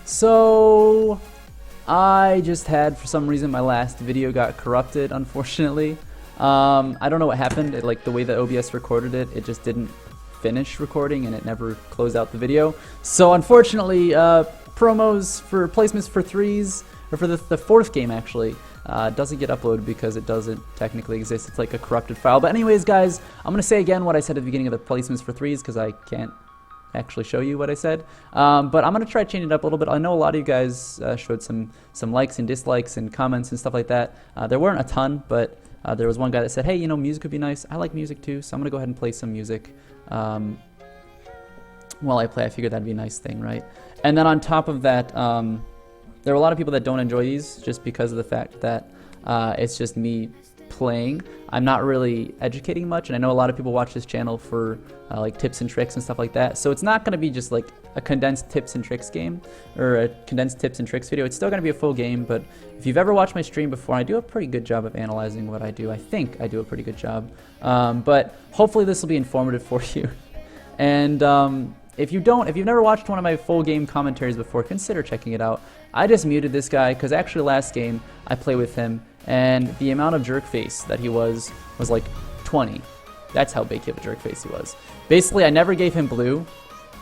So I just had, for some reason, my last video got corrupted, unfortunately. I don't know what happened. Like the way that OBS recorded it, it just didn't finish recording and it never closed out the video. So unfortunately, promos for placements for threes, or for the fourth game actually, doesn't get uploaded because it doesn't technically exist. It's like a corrupted file. But anyways, guys, I'm going to say again what I said at the beginning of the placements for threes because I can't actually show you what I said. But I'm going to try to change it up a little bit. I know a lot of you guys showed some likes and dislikes and comments and stuff like that. There weren't a ton, but there was one guy that said, hey, you know, music would be nice. I like music too, so I'm going to go ahead and play some music while I play. I figured that'd be a nice thing, right? And then on top of that, there are a lot of people that don't enjoy these just because of the fact that it's just me playing. I'm not really educating much, and I know a lot of people watch this channel for like tips and tricks and stuff like that. So it's not going to be just like a condensed tips and tricks game or a condensed tips and tricks video. It's still going to be a full game, but if you've ever watched my stream before, I do a pretty good job of analyzing what I do. I think I do a pretty good job. But hopefully this will be informative for you. And if you've never watched one of my full game commentaries before, consider checking it out. I just muted this guy because actually last game I played with him, and the amount of jerk face that he was like 20. That's how big of a jerk face he was. Basically, I never gave him blue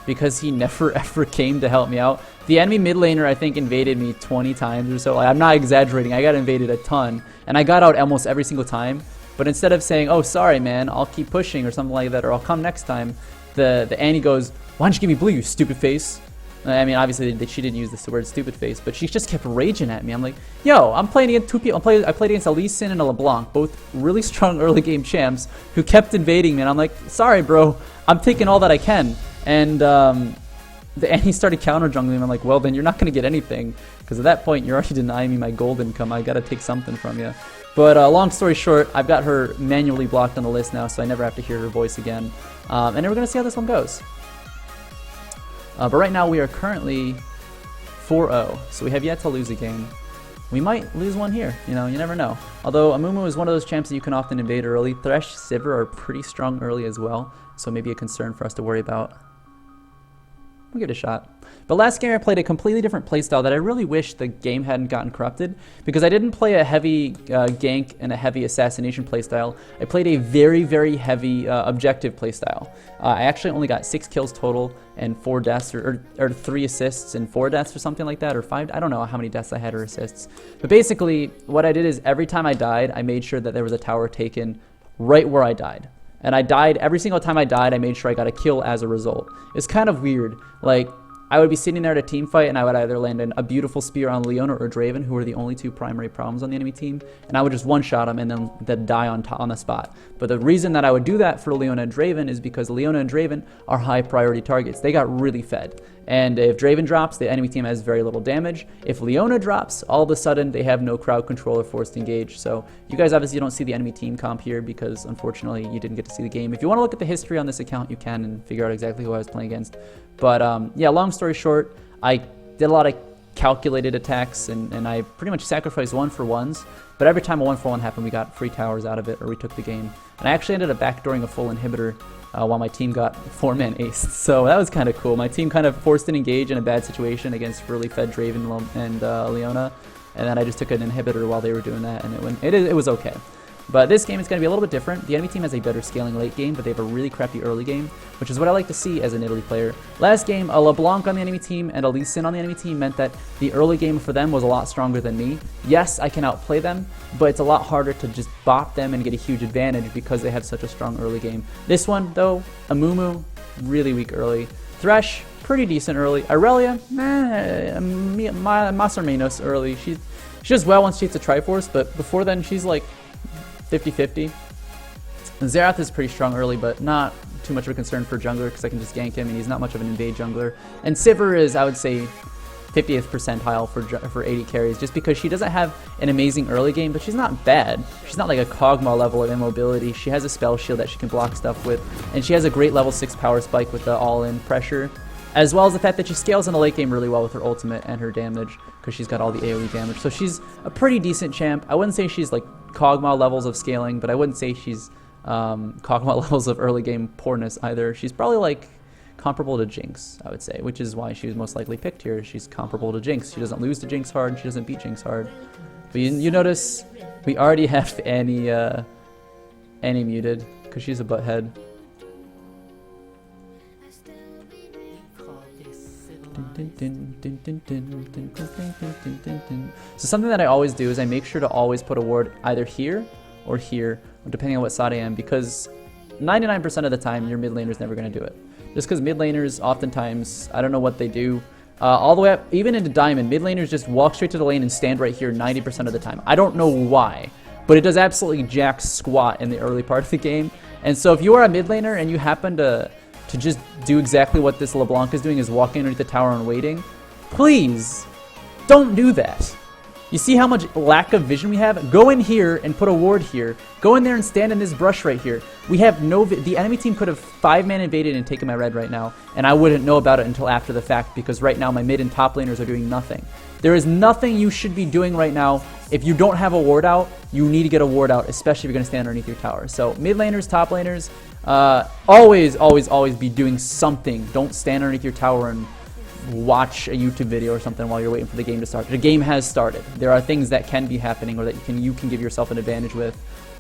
because he never ever came to help me out. The enemy mid laner, I think, invaded me 20 times or so. Like, I'm not exaggerating. I got invaded a ton, and I got out almost every single time. But instead of saying, oh, sorry, man, I'll keep pushing or something like that, or I'll come next time, the Annie goes, why don't you give me blue, you stupid face? I mean, obviously, she didn't use the word stupid face, but she just kept raging at me. I'm like, yo, I'm playing against two people. I played against a Lee Sin and a LeBlanc, both really strong early game champs who kept invading me. And I'm like, sorry, bro, I'm taking all that I can. And the Annie started counter jungling. And I'm like, well, then you're not going to get anything. Because at that point, you're already denying me my gold income. I got to take something from you. But long story short, I've got her manually blocked on the list now, so I never have to hear her voice again. And then we're going to see how this one goes. But right now we are currently 4-0, so we have yet to lose a game. We might lose one here, you know, you never know. Although Amumu is one of those champs that you can often invade early. Thresh, Sivir are pretty strong early as well, so maybe a concern for us to worry about. We'll give it a shot. But last game I played a completely different playstyle that I really wish the game hadn't gotten corrupted, because I didn't play a heavy gank and a heavy assassination playstyle. I played a very, very heavy objective playstyle. I actually only got 6 kills total and 4 deaths, or 3 assists and 4 deaths or something like that, or 5. I don't know how many deaths I had or assists. But basically, what I did is every time I died, I made sure that there was a tower taken right where I died. And I died, every single time I died, I made sure I got a kill as a result. It's kind of weird. Like, I would be sitting there at a team fight, and I would either land a beautiful spear on Leona or Draven, who were the only 2 primary problems on the enemy team, and I would just one-shot them and then they'd die on the spot. But the reason that I would do that for Leona and Draven is because Leona and Draven are high-priority targets. They got really fed. And if Draven drops, the enemy team has very little damage. If Leona drops, all of a sudden they have no crowd control or forced engage. So you guys obviously don't see the enemy team comp here because unfortunately you didn't get to see the game. If you want to look at the history on this account, you can and figure out exactly who I was playing against. But yeah, long story short, I did a lot of calculated attacks and I pretty much sacrificed 1-for-1s. But every time a 1-for-1 happened, we got free towers out of it or we took the game. And I actually ended up backdooring a full inhibitor while my team got 4-man aced. So that was kind of cool. My team kind of forced an engage in a bad situation against really fed Draven and Leona. And then I just took an inhibitor while they were doing that, and it was okay. But this game is going to be a little bit different. The enemy team has a better scaling late game, but they have a really crappy early game, which is what I like to see as an Italy player. Last game, a LeBlanc on the enemy team and a Lee Sin on the enemy team meant that the early game for them was a lot stronger than me. Yes, I can outplay them, but it's a lot harder to just bop them and get a huge advantage because they have such a strong early game. This one, though, Amumu, really weak early. Thresh, pretty decent early. Irelia, más o menos early. She does well once she hits a Triforce, but before then she's like 50-50. Xerath is pretty strong early, but not too much of a concern for jungler because I can just gank him and he's not much of an invade jungler. And Sivir is, I would say, 50th percentile for 80 carries just because she doesn't have an amazing early game, but she's not bad. She's not like a Kog'Maw level of immobility. She has a spell shield that she can block stuff with, and she has a great level 6 power spike with the all-in pressure, as well as the fact that she scales in the late game really well with her ultimate and her damage because she's got all the AoE damage. So she's a pretty decent champ. I wouldn't say she's like Kog'Maw levels of scaling, but I wouldn't say she's Kog'Maw levels of early game poorness either. She's probably like comparable to Jinx, I would say, which is why she was most likely picked here. She's comparable to Jinx. She doesn't lose to Jinx hard. She doesn't beat Jinx hard. But you notice we already have Annie muted because she's a butthead. So something that I always do is I make sure to always put a ward either here or here, depending on what side I am, because 99% of the time your mid laner is never going to do it. Just because mid laners oftentimes, I don't know what they do, all the way up, even into Diamond, mid laners just walk straight to the lane and stand right here 90% of the time. I don't know why, but it does absolutely jack squat in the early part of the game. And so if you are a mid laner and you happen to just do exactly what this LeBlanc is doing, is walking underneath the tower and waiting, please don't do that. You see how much lack of vision we have? Go in here and put a ward here. Go in there and stand in this brush right here. We have no... The enemy team could have 5-man invaded and taken my red right now, and I wouldn't know about it until after the fact, because right now my mid and top laners are doing nothing. There is nothing you should be doing right now. If you don't have a ward out, you need to get a ward out, especially if you're going to stand underneath your tower. So mid laners, top laners, always be doing something. Don't stand underneath your tower and watch a YouTube video or something while you're waiting for the game to start. The game has started. There are things that can be happening or that you can give yourself an advantage with.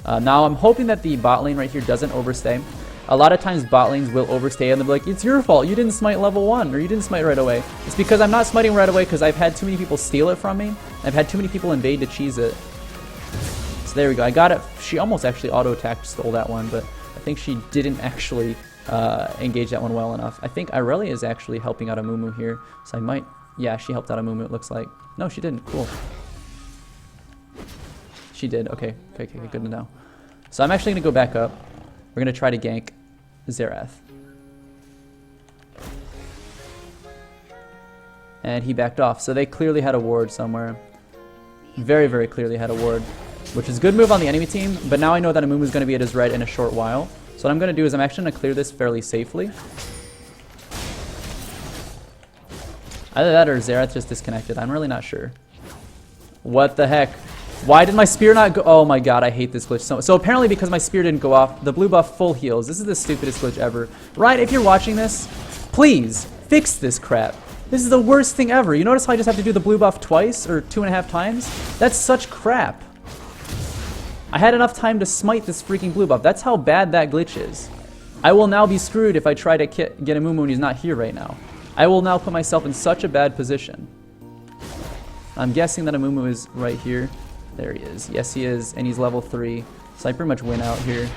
Now I'm hoping that the bot lane right here doesn't overstay. A lot of times bot lanes will overstay and they'll be like, it's your fault, you didn't smite level 1 or you didn't smite right away. It's because I'm not smiting right away because I've had too many people steal it from me. I've had too many people invade to cheese it. So there we go. I got it. She almost actually auto-attacked, stole that one, but I think she didn't actually engage that one well enough. I think Irelia is actually helping out Amumu here, so I might... Yeah, she helped out Amumu, it looks like. No, she didn't. Cool. She did. Okay, good to know. So I'm actually going to go back up. We're going to try to gank Xerath. And he backed off, so they clearly had a ward somewhere. Very clearly had a ward, which is a good move on the enemy team, but now I know that Amumu is going to be at his red in a short while. So what I'm going to do is I'm actually going to clear this fairly safely. Either that or Xerath just disconnected. I'm really not sure. What the heck? Why did my spear not go? Oh my god, I hate this glitch so apparently because my spear didn't go off, the blue buff full heals. This is the stupidest glitch ever. Right, if you're watching this, please fix this crap. This is the worst thing ever. You notice how I just have to do the blue buff twice or 2.5 times? That's such crap. I had enough time to smite this freaking blue buff. That's how bad that glitch is. I will now be screwed if I try to get Amumu when he's not here right now. I will now put myself in such a bad position. I'm guessing that Amumu is right here. There he is. Yes, he is, and he's level 3. So I pretty much win out here.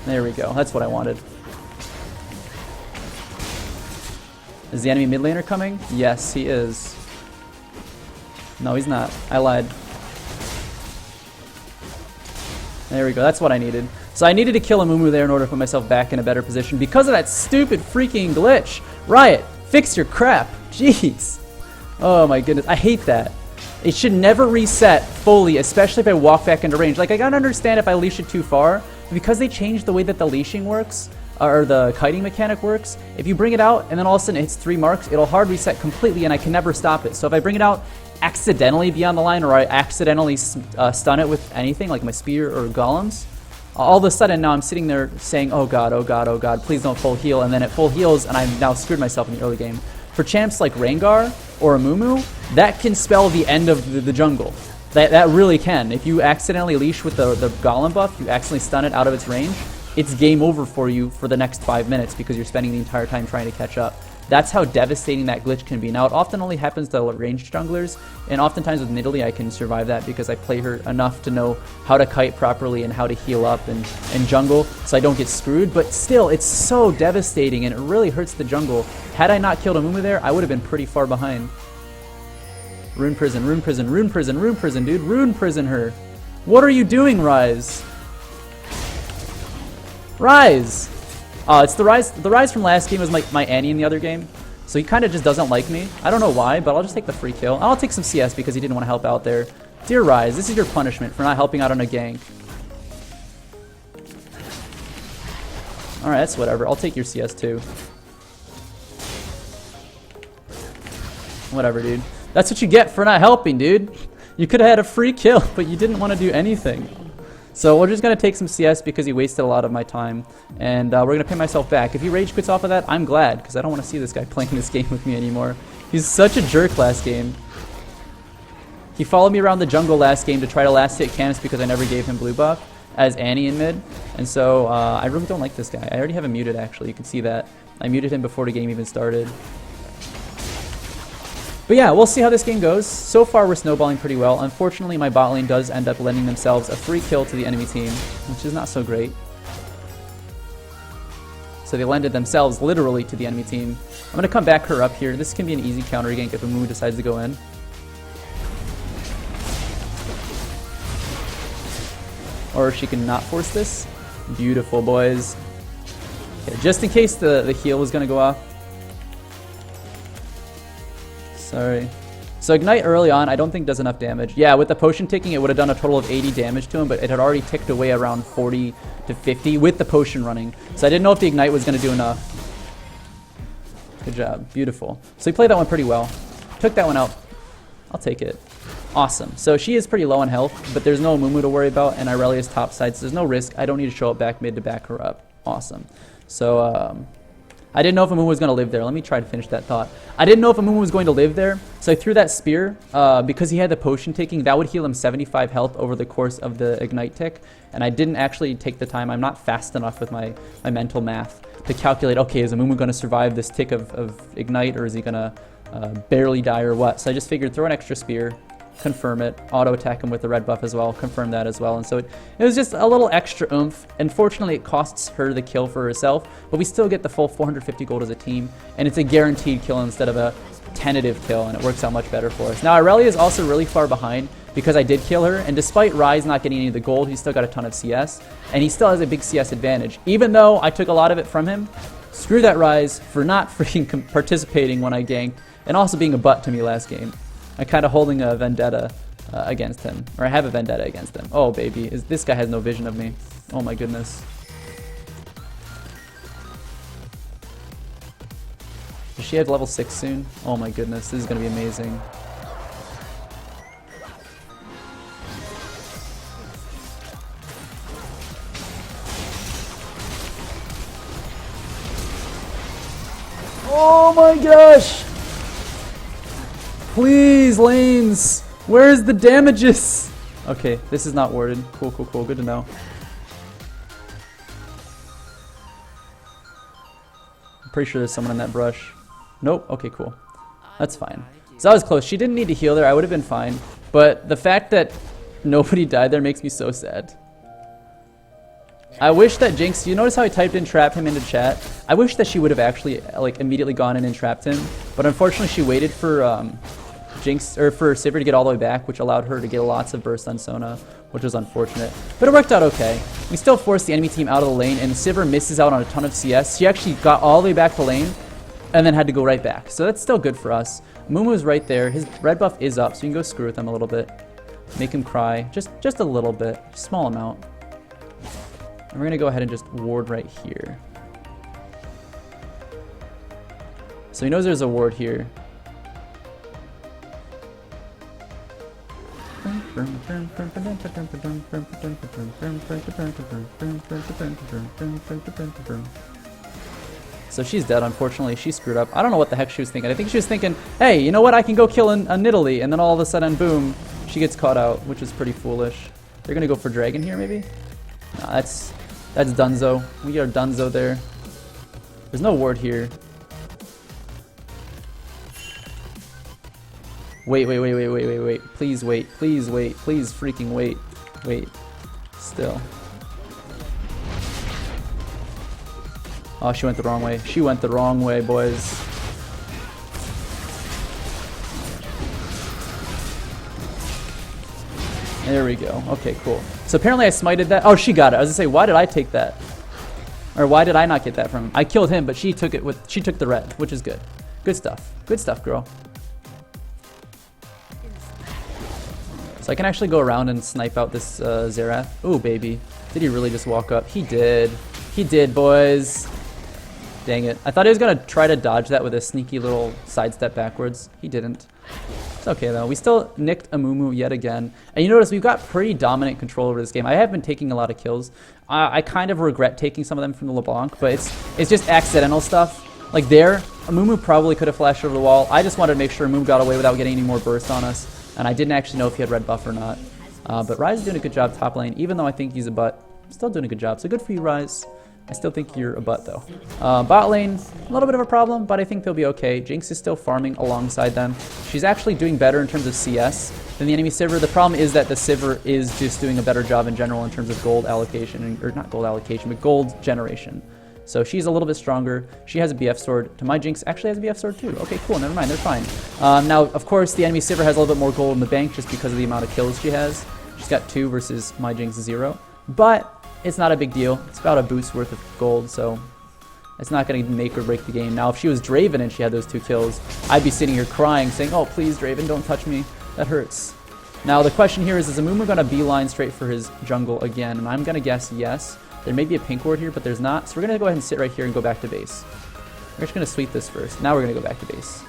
There we go. That's what I wanted. Is the enemy mid laner coming? Yes, he is. No, he's not. I lied. There we go. That's what I needed. So I needed to kill Amumu there in order to put myself back in a better position because of that stupid freaking glitch. Riot, fix your crap. Jeez. Oh my goodness. I hate that. It should never reset fully, especially if I walk back into range. Like, I gotta understand if I leash it too far, but because they changed the way that the leashing works, or the kiting mechanic works, if you bring it out and then all of a sudden it hits 3 marks, it'll hard reset completely and I can never stop it. So if I bring it out accidentally beyond the line or I accidentally stun it with anything like my spear or golems, all of a sudden now I'm sitting there saying, oh god, oh god, oh god, please don't full heal, and then it full heals and I've now screwed myself in the early game. For champs like Rengar or Amumu, that can spell the end of the jungle. That really can. If you accidentally leash with the golem buff, you accidentally stun it out of its range, it's game over for you for the next 5 minutes because you're spending the entire time trying to catch up. That's how devastating that glitch can be. Now, it often only happens to ranged junglers, and oftentimes with Nidalee I can survive that because I play her enough to know how to kite properly and how to heal up and jungle so I don't get screwed, but still, it's so devastating and it really hurts the jungle. Had I not killed Amumu there, I would have been pretty far behind. Rune prison, rune prison, rune prison, rune prison, dude. Rune prison her. What are you doing, Ryze? Ryze! It's the Ryze. The Ryze from last game was my Annie in the other game. So he kind of just doesn't like me. I don't know why, but I'll just take the free kill. I'll take some CS because he didn't want to help out there. Dear Ryze, this is your punishment for not helping out on a gank. Alright, that's whatever. I'll take your CS too. Whatever, dude. That's what you get for not helping, dude. You could have had a free kill, but you didn't want to do anything. So we're just going to take some CS because he wasted a lot of my time. And we're going to pay myself back. If he rage quits off of that, I'm glad. Because I don't want to see this guy playing this game with me anymore. He's such a jerk last game. He followed me around the jungle last game to try to last hit Canis because I never gave him blue buff as Annie in mid. And so I really don't like this guy. I already have him muted actually. You can see that. I muted him before the game even started. But yeah, we'll see how this game goes. So far, we're snowballing pretty well. Unfortunately, my bot lane does end up lending themselves a free kill to the enemy team, which is not so great. So they lended themselves literally to the enemy team. I'm going to come back her up here. This can be an easy counter gank if Amumu decides to go in. Or she can not force this. Beautiful, boys. Okay, just in case the heal was going to go off. Sorry. So Ignite early on, I don't think does enough damage. Yeah, with the potion ticking, it would have done a total of 80 damage to him, but it had already ticked away around 40 to 50 with the potion running. So I didn't know if the Ignite was going to do enough. Good job. Beautiful. So he played that one pretty well. Took that one out. I'll take it. Awesome. So she is pretty low on health, but there's no Amumu to worry about, and Irelia's top side, so there's no risk. I don't need to show up back mid to back her up. Awesome. So, I didn't know if Amumu was going to live there. Let me try to finish that thought. I didn't know if Amumu was going to live there, so I threw that spear. Because he had the potion taking, that would heal him 75 health over the course of the Ignite tick. And I didn't actually take the time. I'm not fast enough with my mental math to calculate, okay, is Amumu going to survive this tick of Ignite, or is he going to barely die or what? So I just figured throw an extra spear, confirm it, auto attack him with the red buff as well, confirm that as well. And so it was just a little extra oomph. Unfortunately, it costs her the kill for herself, but we still get the full 450 gold as a team, and it's a guaranteed kill instead of a tentative kill, and it works out much better for us. Now, Irelia is also really far behind because I did kill her, and despite Ryze not getting any of the gold, he's still got a ton of CS, and he still has a big CS advantage. Even though I took a lot of it from him, screw that Ryze for not freaking participating when I ganked, and also being a butt to me last game. I'm kind of holding a vendetta against him. Or I have a vendetta against him. Oh, baby. This guy has no vision of me. Oh, my goodness. Does she have level 6 soon? Oh, my goodness. This is going to be amazing. Oh, my gosh. Please, lanes! Where's the damages? Okay, this is not worded. Cool, cool, cool. Good to know. I'm pretty sure there's someone in that brush. Nope. Okay, cool. That's fine. So I was close. She didn't need to heal there. I would have been fine. But the fact that nobody died there makes me so sad. I wish that Jinx, you notice how I typed in trap him into chat? I wish that she would have actually like immediately gone in and trapped him. But unfortunately she waited for Jinx, or for Sivir to get all the way back, which allowed her to get lots of burst on Sona, which was unfortunate. But it worked out okay. We still forced the enemy team out of the lane, and Sivir misses out on a ton of CS. She actually got all the way back to lane, and then had to go right back. So that's still good for us. Mumu's right there. His red buff is up, so you can go screw with him a little bit. Make him cry. Just a little bit. Small amount. And we're going to go ahead and just ward right here. So he knows there's a ward here. So she's dead, unfortunately. She screwed up. I don't know what the heck she was thinking. I think she was thinking, hey, you know what? I can go kill a Nidalee. And then all of a sudden, boom, she gets caught out, which is pretty foolish. They're going to go for Dragon here, maybe? No, that's Dunzo. We are Dunzo there. There's no ward here. Wait. Please wait. Please wait. Please freaking wait. Wait. Still. Oh, she went the wrong way. She went the wrong way, boys. There we go. Okay, cool. So apparently I smited that. Oh, she got it. I was gonna say, why did I take that? Or why did I not get that from him? I killed him, but she took it with. She took the red, which is good. Good stuff. Good stuff, girl. So I can actually go around and snipe out this Xerath. Ooh, baby. Did he really just walk up? He did. He did, boys. Dang it. I thought he was going to try to dodge that with a sneaky little sidestep backwards. He didn't. It's okay though. We still nicked Amumu yet again. And you notice we've got pretty dominant control over this game. I have been taking a lot of kills. I kind of regret taking some of them from the LeBlanc, but it's just accidental stuff. Like there, Amumu probably could have flashed over the wall. I just wanted to make sure Amumu got away without getting any more burst on us. And I didn't actually know if he had red buff or not. But Ryze is doing a good job top lane, even though I think he's a butt. Still doing a good job. So good for you, Ryze. I still think you're a butt though. Bot lane, a little bit of a problem, but I think they'll be okay. Jinx is still farming alongside them. She's actually doing better in terms of CS than the enemy Sivir. The problem is that the Sivir is just doing a better job in general in terms of gold allocation, or not gold allocation, but gold generation. So she's a little bit stronger. She has a BF sword. To my Jinx actually has a BF sword too. Okay, cool, never mind, they're fine. Now, of course, the enemy Sivir has a little bit more gold in the bank just because of the amount of kills she has. She's got 2 versus my Jinx 0. But it's not a big deal. It's about a boost's worth of gold, so it's not going to make or break the game. Now, if she was Draven and she had those 2 kills, I'd be sitting here crying, saying, oh, please, Draven, don't touch me. That hurts. Now, the question here is Amumu going to beeline straight for his jungle again? And I'm going to guess yes. There may be a pink ward here, but there's not. So we're going to go ahead and sit right here and go back to base. We're just going to sweep this first. Now we're going to go back to base.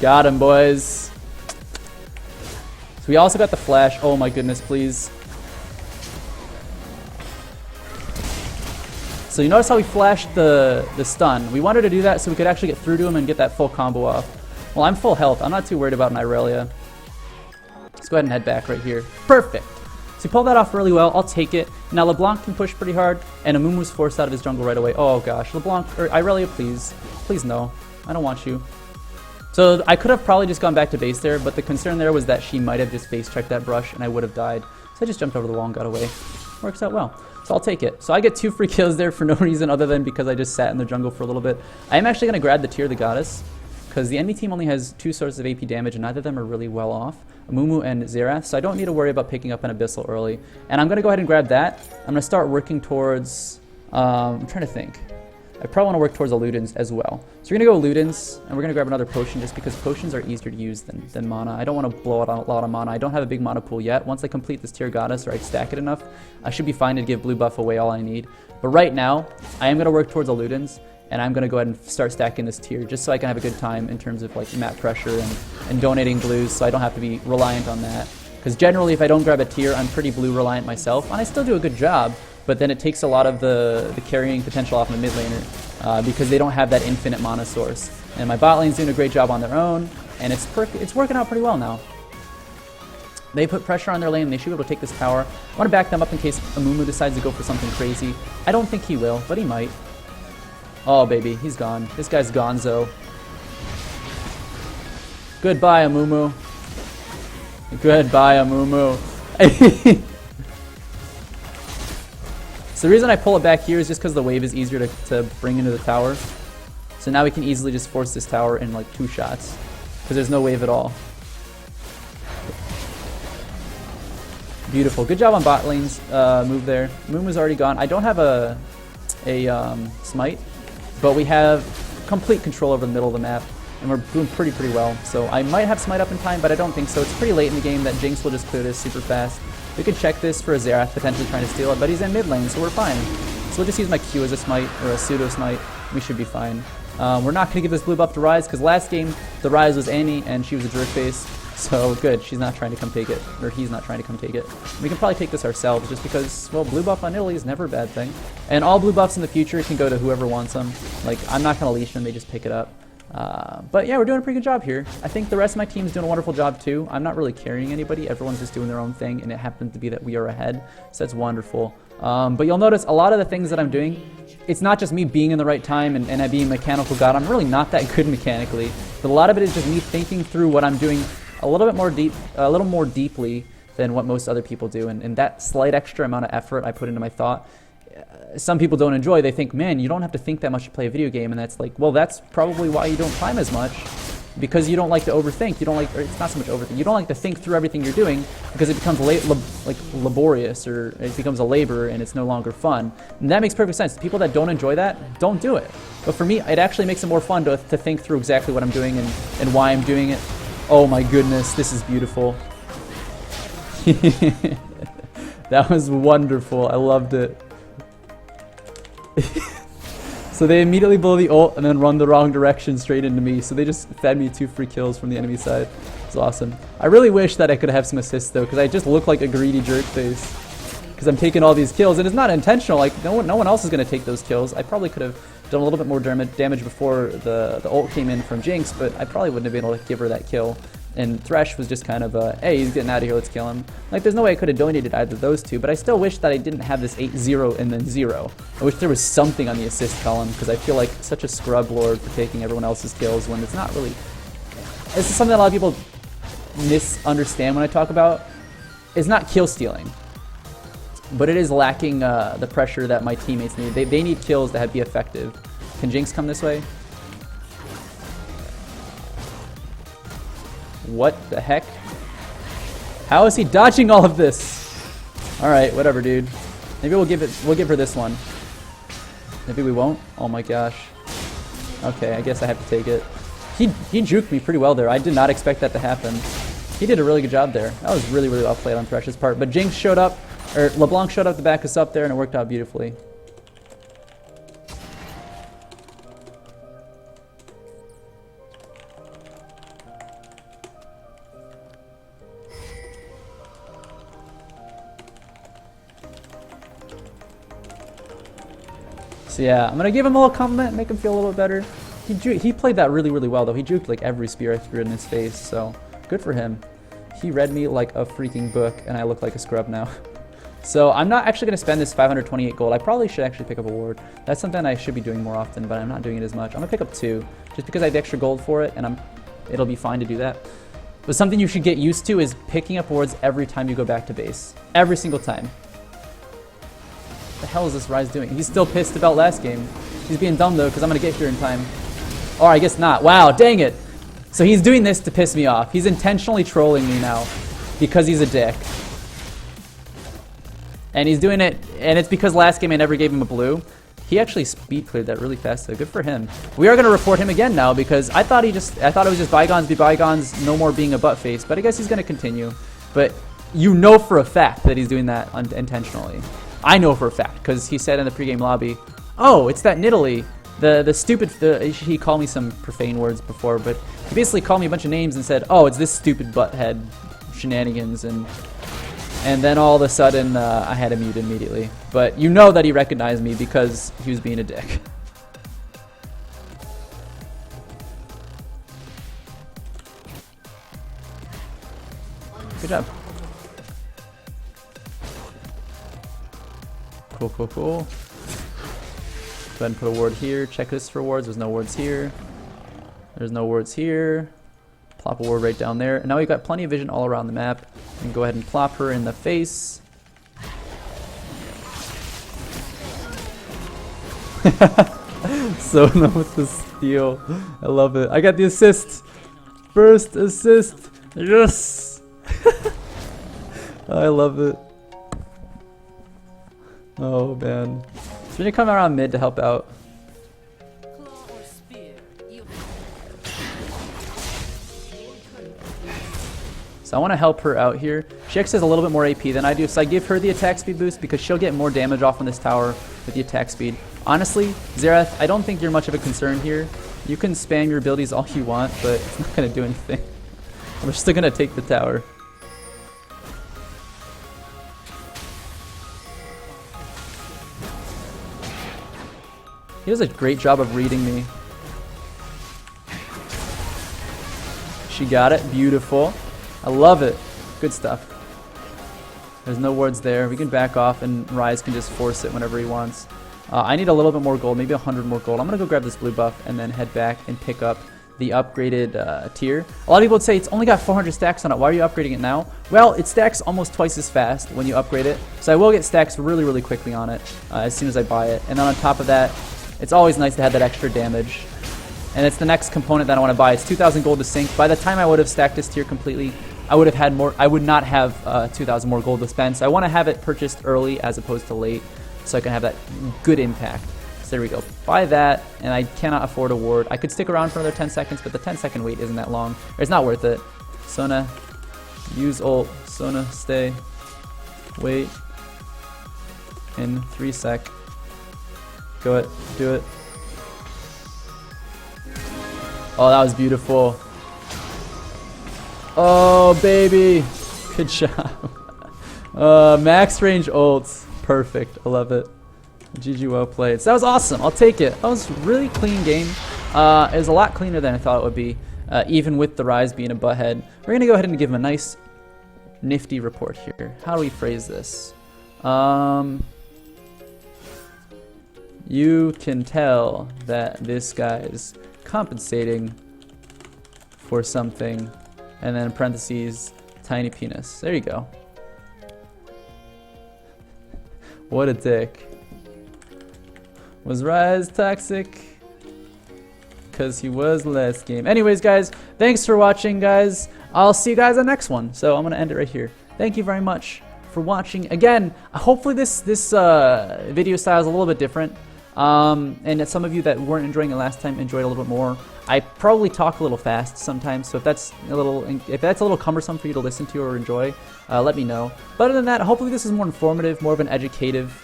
Got him, boys. So we also got the flash. Oh my goodness, please. So you notice how we flashed the stun. We wanted to do that so we could actually get through to him and get that full combo off. Well, I'm full health. I'm not too worried about an Irelia. Let's go ahead and head back right here. Perfect. So we pulled that off really well. I'll take it. Now LeBlanc can push pretty hard, and Amumu's forced out of his jungle right away. Oh gosh, LeBlanc, or Irelia, please. Please no. I don't want you. So I could have probably just gone back to base there, but the concern there was that she might have just face checked that brush and I would have died. So I just jumped over the wall and got away. Works out well. So I'll take it. So I get 2 free kills there for no reason other than because I just sat in the jungle for a little bit. I am actually going to grab the Tear of the Goddess because the enemy team only has 2 sources of AP damage and neither of them are really well off. Amumu and Xerath, so I don't need to worry about picking up an Abyssal early. And I'm going to go ahead and grab that. I'm going to start working towards... I'm trying to think. I probably want to work towards a Ludens as well. So we're going to go Ludens, and we're going to grab another potion just because potions are easier to use than mana. I don't want to blow out a lot of mana. I don't have a big mana pool yet. Once I complete this Tear Goddess or I stack it enough, I should be fine to give blue buff away all I need. But right now, I am going to work towards a Ludens, and I'm going to go ahead and start stacking this tier just so I can have a good time in terms of like map pressure and donating blues so I don't have to be reliant on that. Because generally, if I don't grab a tier, I'm pretty blue reliant myself, and I still do a good job. But then it takes a lot of the carrying potential off my mid laner because they don't have that infinite mana source. And my bot lane's doing a great job on their own, and it's working out pretty well now. They put pressure on their lane, and they should be able to take this tower. I want to back them up in case Amumu decides to go for something crazy. I don't think he will, but he might. Oh, baby, he's gone. This guy's gonzo. Goodbye, Amumu. Goodbye, Amumu. So the reason I pull it back here is just because the wave is easier to bring into the tower. So now we can easily just force this tower in like 2 shots. Because there's no wave at all. Beautiful. Good job on bot lane's move there. Mumu's already gone. I don't have a smite. But we have complete control over the middle of the map. And we're doing pretty well. So I might have smite up in time, but I don't think so. It's pretty late in the game that Jinx will just clear this super fast. We could check this for a Xerath potentially trying to steal it, but he's in mid lane, so we're fine. So we'll just use my Q as a smite, or a pseudo smite. We should be fine. We're not going to give this blue buff to Ryze, because last game, the Ryze was Annie, and she was a jerk face. So good, she's not trying to come take it, or he's not trying to come take it. We can probably take this ourselves, just because, well, blue buff on Italy is never a bad thing. And all blue buffs in the future can go to whoever wants them. Like, I'm not going to leash them, they just pick it up. But yeah, we're doing a pretty good job here. I think the rest of my team's doing a wonderful job too. I'm not really carrying anybody. Everyone's just doing their own thing, and it happens to be that we are ahead. So that's wonderful. But you'll notice a lot of the things that I'm doing, it's not just me being in the right time and being mechanical god. I'm really not that good mechanically. But a lot of it is just me thinking through what I'm doing a little more deeply than what most other people do. And that slight extra amount of effort I put into my thought, some people don't enjoy. They think, man, you don't have to think that much to play a video game, and that's like, well, that's probably why you don't climb as much, because you don't like to overthink. You don't like, or it's not so much overthink. You don't like to think through everything you're doing because it becomes like laborious, or it becomes a labor, and it's no longer fun. And that makes perfect sense. People that don't enjoy that, don't do it. But for me, it actually makes it more fun to think through exactly what I'm doing and why I'm doing it. Oh my goodness, this is beautiful. That was wonderful. I loved it. So they immediately blow the ult and then run the wrong direction straight into me. So they just fed me 2 free kills from the enemy side. It's awesome. I really wish that I could have some assists though, because I just look like a greedy jerk face. Because I'm taking all these kills, and it's not intentional. Like no one else is gonna take those kills. I probably could have done a little bit more damage before the ult came in from Jinx, but I probably wouldn't have been able to give her that kill. And Thresh was just kind of hey, he's getting out of here, let's kill him. Like, there's no way I could have donated either of those two, but I still wish that I didn't have this 8-0 and then 0. I wish there was something on the assist column, because I feel like such a scrub lord for taking everyone else's kills when it's not really... This is something that a lot of people misunderstand when I talk about. It's not kill stealing, but it is lacking the pressure that my teammates need. They need kills that be effective. Can Jinx come this way? What the heck? How is he dodging all of this? Alright, whatever, dude. Maybe we'll give her this one. Maybe we won't? Oh my gosh. Okay, I guess I have to take it. He juked me pretty well there. I did not expect that to happen. He did a really good job there. That was really, really well played on Thresh's part. But Jinx showed up, or LeBlanc showed up to back us up there, and it worked out beautifully. So yeah, I'm gonna give him a little compliment, make him feel a little bit better. He played that really, really well though. He juked like every spear I threw in his face, so good for him. He read me like a freaking book, and I look like a scrub now. So I'm not actually gonna spend this 528 gold. I probably should actually pick up a ward. That's something I should be doing more often, but I'm not doing it as much. I'm gonna pick up 2, just because I have extra gold for it, and it'll be fine to do that. But something you should get used to is picking up wards every time you go back to base. Every single time. What the hell is this Ryze doing? He's still pissed about last game. He's being dumb though, because I'm going to get here in time. Or I guess not. Wow, dang it. So he's doing this to piss me off. He's intentionally trolling me now because he's a dick. And he's doing it, and it's because last game I never gave him a blue. He actually speed cleared that really fast though. Good for him. We are going to report him again now, because I thought it was just bygones be bygones, no more being a butt face, but I guess he's going to continue. But you know for a fact that he's doing that intentionally. I know for a fact, because he said in the pregame lobby, oh, it's that Nidalee. The stupid, he called me some profane words before, but he basically called me a bunch of names and said, oh, it's this stupid butthead shenanigans, and then all of a sudden I had him mute immediately. But you know that he recognized me because he was being a dick. Good job. Cool, cool, cool. Go ahead and put a ward here. Checklist for wards. There's no wards here. There's no wards here. Plop a ward right down there. And now we've got plenty of vision all around the map. And go ahead and plop her in the face. Sona with the steal. I love it. I got the assist. First assist. Yes. I love it. Oh man. So when you come around mid to help out. So I want to help her out here. She actually has a little bit more AP than I do, so I give her the attack speed boost because she'll get more damage off on this tower with the attack speed. Honestly, Xerath, I don't think you're much of a concern here. You can spam your abilities all you want, but it's not going to do anything. We're still going to take the tower. He does a great job of reading me. She got it. Beautiful. I love it. Good stuff. There's no wards there. We can back off and Ryze can just force it whenever he wants. I need a little bit more gold, maybe 100 more gold. I'm going to go grab this blue buff and then head back and pick up the upgraded tier. A lot of people would say it's only got 400 stacks on it. Why are you upgrading it now? Well, it stacks almost twice as fast when you upgrade it. So I will get stacks really, really quickly on it as soon as I buy it. And then on top of that, it's always nice to have that extra damage. And it's the next component that I want to buy. It's 2,000 gold to sync. By the time I would have stacked this tier completely, I would have had more. I would not have 2,000 more gold to spend. So I want to have it purchased early as opposed to late, so I can have that good impact. So there we go. Buy that, and I cannot afford a ward. I could stick around for another 10 seconds, but the 10-second wait isn't that long. Or it's not worth it. Sona, use ult. Sona, stay. Wait. in 3 sec. Go it. Do it. Oh, that was beautiful. Oh, baby. Good job. Max range ults. Perfect. I love it. GG, well played. So that was awesome. I'll take it. That was a really clean game. It was a lot cleaner than I thought it would be, even with the Rise being a butthead. We're going to go ahead and give him a nice, nifty report here. How do we phrase this? You can tell that this guy is compensating for something, and then in parentheses, tiny penis. There you go. What a dick. Was Rise toxic? Because he was last game. Anyways, guys, thanks for watching, guys. I'll see you guys on the next one. So I'm going to end it right here. Thank you very much for watching. Again, hopefully this video style is a little bit different. And that some of you that weren't enjoying it last time enjoyed it a little bit more. I probably talk a little fast sometimes, so if that's a little cumbersome for you to listen to or enjoy, let me know. But other than that, hopefully this is more informative, more of an educative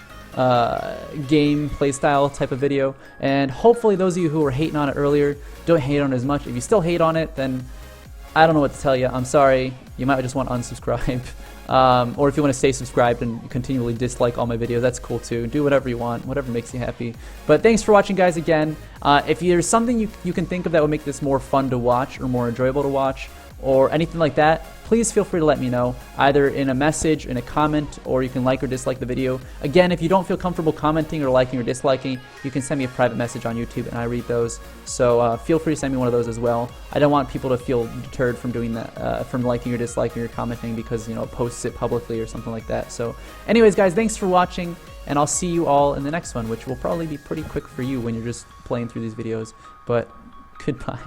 game playstyle type of video. And hopefully those of you who were hating on it earlier don't hate on it as much. If you still hate on it, then I don't know what to tell you. I'm sorry. You might just want to unsubscribe. Or if you want to stay subscribed and continually dislike all my videos, that's cool too. Do whatever you want, whatever makes you happy. But thanks for watching, guys, again. If there's something you can think of that would make this more fun to watch or more enjoyable to watch or anything like that, please feel free to let me know, either in a message, in a comment, or you can like or dislike the video. Again, if you don't feel comfortable commenting or liking or disliking, you can send me a private message on YouTube and I read those. So feel free to send me one of those as well. I don't want people to feel deterred from doing that, from liking or disliking or commenting because, you know, it posts it publicly or something like that. So anyways, guys, thanks for watching, and I'll see you all in the next one, which will probably be pretty quick for you when you're just playing through these videos. But goodbye.